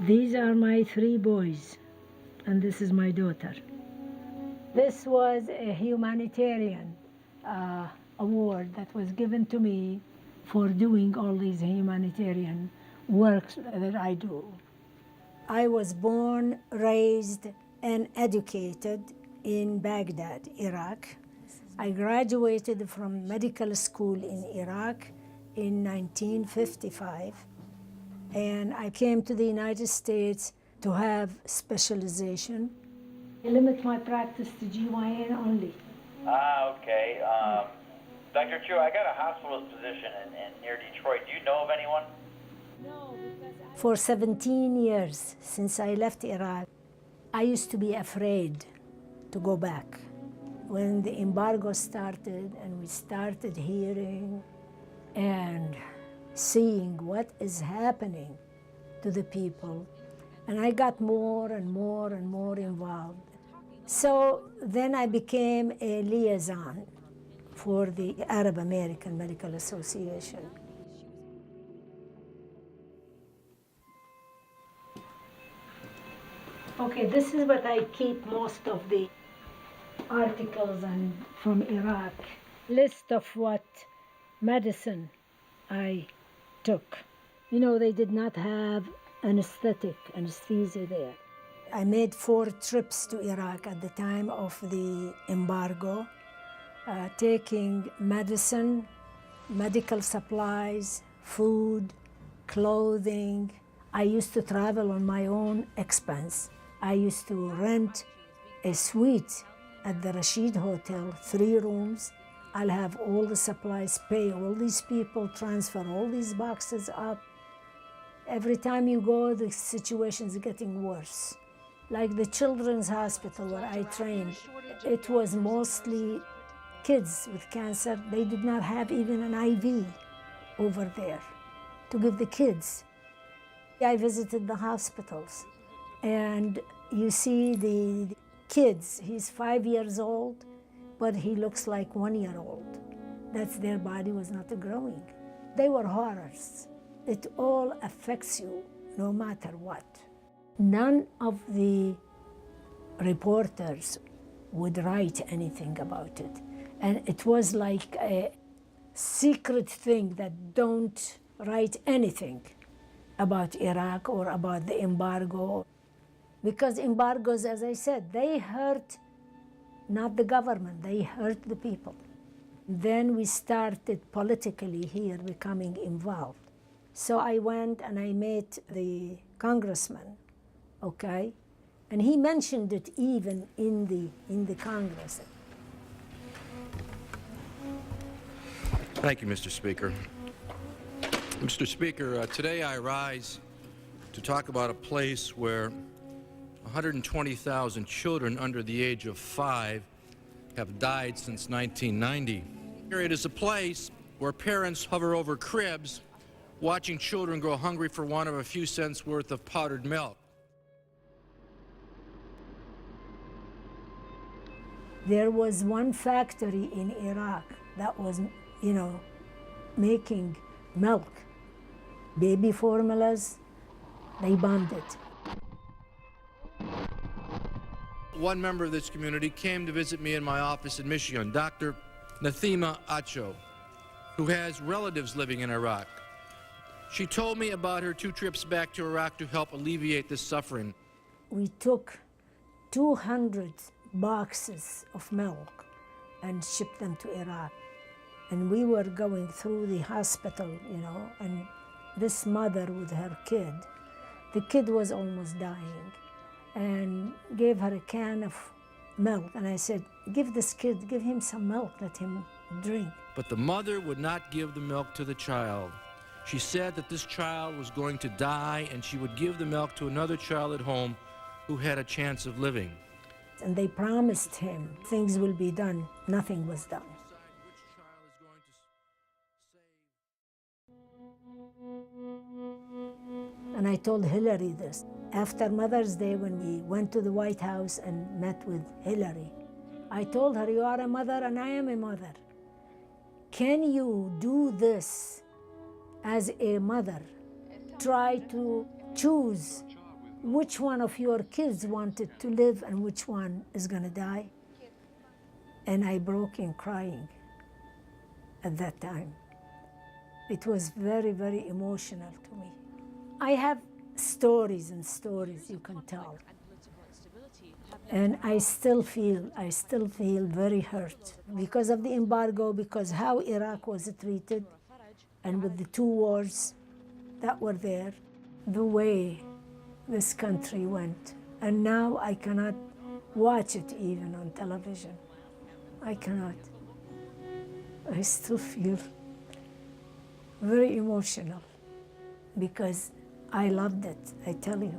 These are my three boys, and this is my daughter. This was a humanitarian award that was given to me for doing all these humanitarian works that I do. I was born, raised, and educated in Baghdad, Iraq. I graduated from medical school in Iraq in 1955, and I came to the United States to have specialization. I limit my practice to GYN only. Okay. Dr. Atchoo, I got a hospitalist position near Detroit. Do you know of anyone? For 17 years since I left Iraq, I used to be afraid to go back. When the embargo started and we started hearing and seeing what is happening to the people, and I got more and more and more involved. So then I became a liaison for the Arab American Medical Association. Okay, this is what I keep most of the articles and from Iraq. List of what medicine I took. You know, they did not have anesthesia there. I made 4 trips to Iraq at the time of the embargo, taking medicine, medical supplies, food, clothing. I used to travel on my own expense. I used to rent a suite at the Rashid Hotel, 3 rooms. I'll have all the supplies, pay all these people, transfer all these boxes up. Every time you go, the situation's getting worse. Like the children's hospital where I trained, it was mostly kids with cancer. They did not have even an IV over there to give the kids. I visited the hospitals, and you see the kids. He's 5 years old, but he looks like 1 year old. That's their body was not growing. They were horrors. It all affects you no matter what. None of the reporters would write anything about it. And it was like a secret thing that don't write anything about Iraq or about the embargo. Because embargoes, as I said, they hurt not the government, they hurt the people. Then we started politically here becoming involved. So I went and I met the congressman, okay? And he mentioned it even in the Congress. Thank you, Mr. Speaker. Mr. Speaker, today I rise to talk about a place where 120,000 children under the age of 5 have died since 1990. It is a place where parents hover over cribs, watching children go hungry for want of a few cents worth of powdered milk. There was one factory in Iraq that was, making milk. Baby formulas, they bombed it. One member of this community came to visit me in my office in Michigan, Dr. Nathima Atchoo, who has relatives living in Iraq. She told me about her 2 trips back to Iraq to help alleviate this suffering. We took 200 boxes of milk and shipped them to Iraq. And we were going through the hospital, and this mother with her kid, the kid was almost dying, and gave her a can of milk. And I said, give him some milk, let him drink. But the mother would not give the milk to the child. She said that this child was going to die and she would give the milk to another child at home who had a chance of living. And they promised him things will be done. Nothing was done. And I told Hillary this. After Mother's Day, when we went to the White House and met with Hillary, I told her, you are a mother and I am a mother. Can you do this as a mother? Try to choose which one of your kids wanted to live and which one is going to die? And I broke in crying at that time. It was very, very emotional to me. I have stories and stories you can tell. And I still feel very hurt because of the embargo, because how Iraq was treated, and with the two wars that were there, the way this country went. And now I cannot watch it even on television. I cannot. I still feel very emotional because I loved it, I tell you.